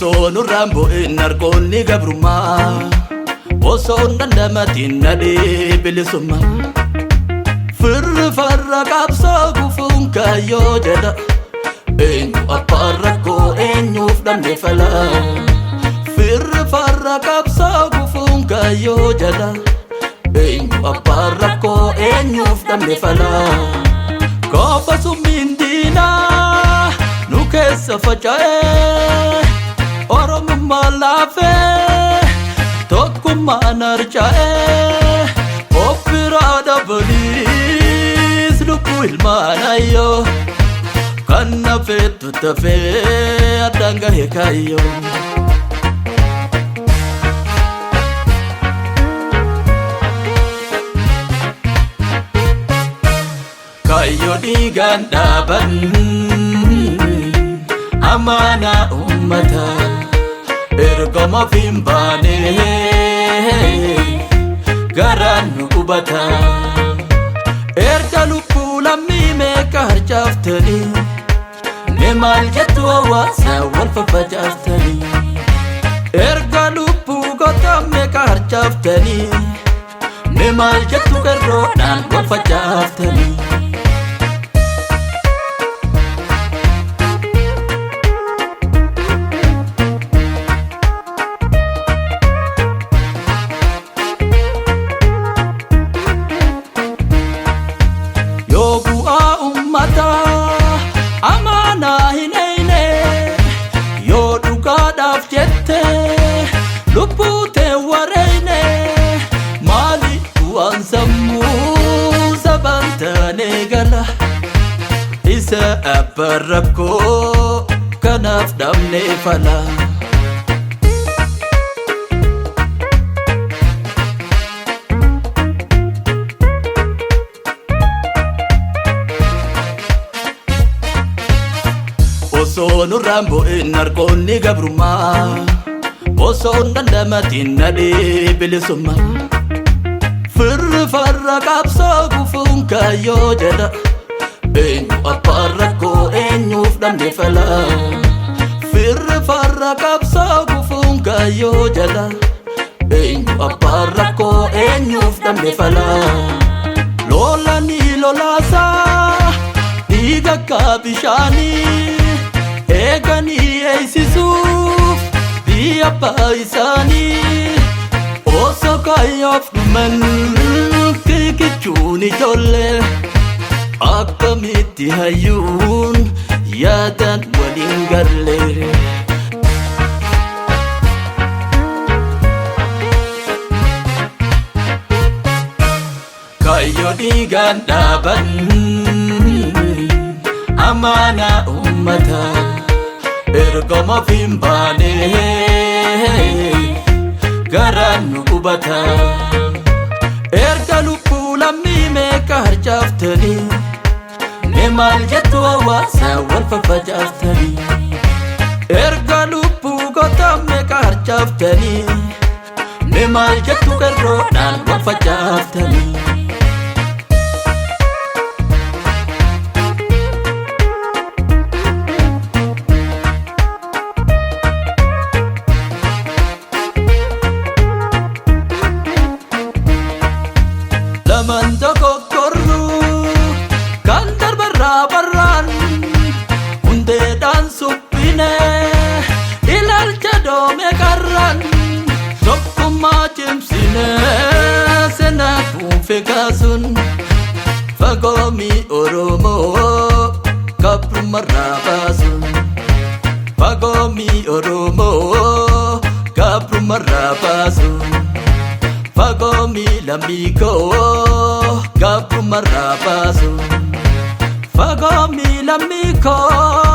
Osoo nurraan bu'in harkoonni gabrummaa, osoo dandamatiin nadhee bilisummaa. Firri farra qabsoo gufuun kaayyoo jedha, eenyu abbaan rakkoo eenyuuf dhabne fala. Firri farra qabsoo gufuun kaayyoo jedha, eenyu abbaan rakkoo eenyuuf dhabne fala. Gaafa summiin diinaa nu keessa faca'ee, Oromummaa laafee tokkummaan harca'ee, of biraa dabaliis lubbuu ilmaan ayyoo kan nafeetu tafee addaan gahee kaayyoo. Kaayyoo dhiigaan dhaaban amaanaa uummataa, ergama fiin baanee garaan nu hubata. Erga lubbuu lammii meeqa harcaaftanii, mee maal jettu hawaasa wal faffacaaftanii. Erga lubbuu goota meeqa harcaaftanii, mee maal jettu qeerroodhaan wal facaaftanii. Amaanaa hin eeyne yoo dhugaadhaaf jette lubbuu tee wareeyne, maali bu'aan sammuu sabaan taanee gala. Isa abbaan rakkoo kanaaf dhabnee fala. Osoo nurraan bu'in harkoonni gabrummaa, osoo dandamatiin nadhee bilisummaa. Firri farra qabsoo gufuun kaayyoo jedha, eenyu abbaan rakkoo eenyuuf dhabne fala. Firri farra qabsoo gufuun kaayyoo jedha, eenyu abbaan rakkoo eenyuuf dhabne fala. Lolanii lolaasaa dhiiga akka bishaanii, eeganii eeysisuuf biyya abbaa isaanii. Osoo kaayyoof dhuman kikichuun ijoollee, akkamitti hayyuun yaadan waliin galle. Kaayyoo dhiigaan dhaaban amaanaa uummataa, ergama fiin baanee garaan nu hubata. Erga lubbuu lammii meeqa harcaaftanii, mee maal jettu hawaasa wal faffacaaftanii. Erga lubbuu goota meeqa harcaaftanii, mee maal jettu qeerroodhaan wal facaaftanii. Lamaan tokkorru kan darbarraa barraan, hundeedhaan suphine ilaalcha doome qarraan. Tokkummaa cimsine seenaa kuufe kaasuun, fagoomii Oromoo gabrummaarraa baasuun. Fagoomii Oromoo gabrummaarraa baasuun, fagoomii lammii koo gabrummaarraa baasuun. Fagoomii lammii koo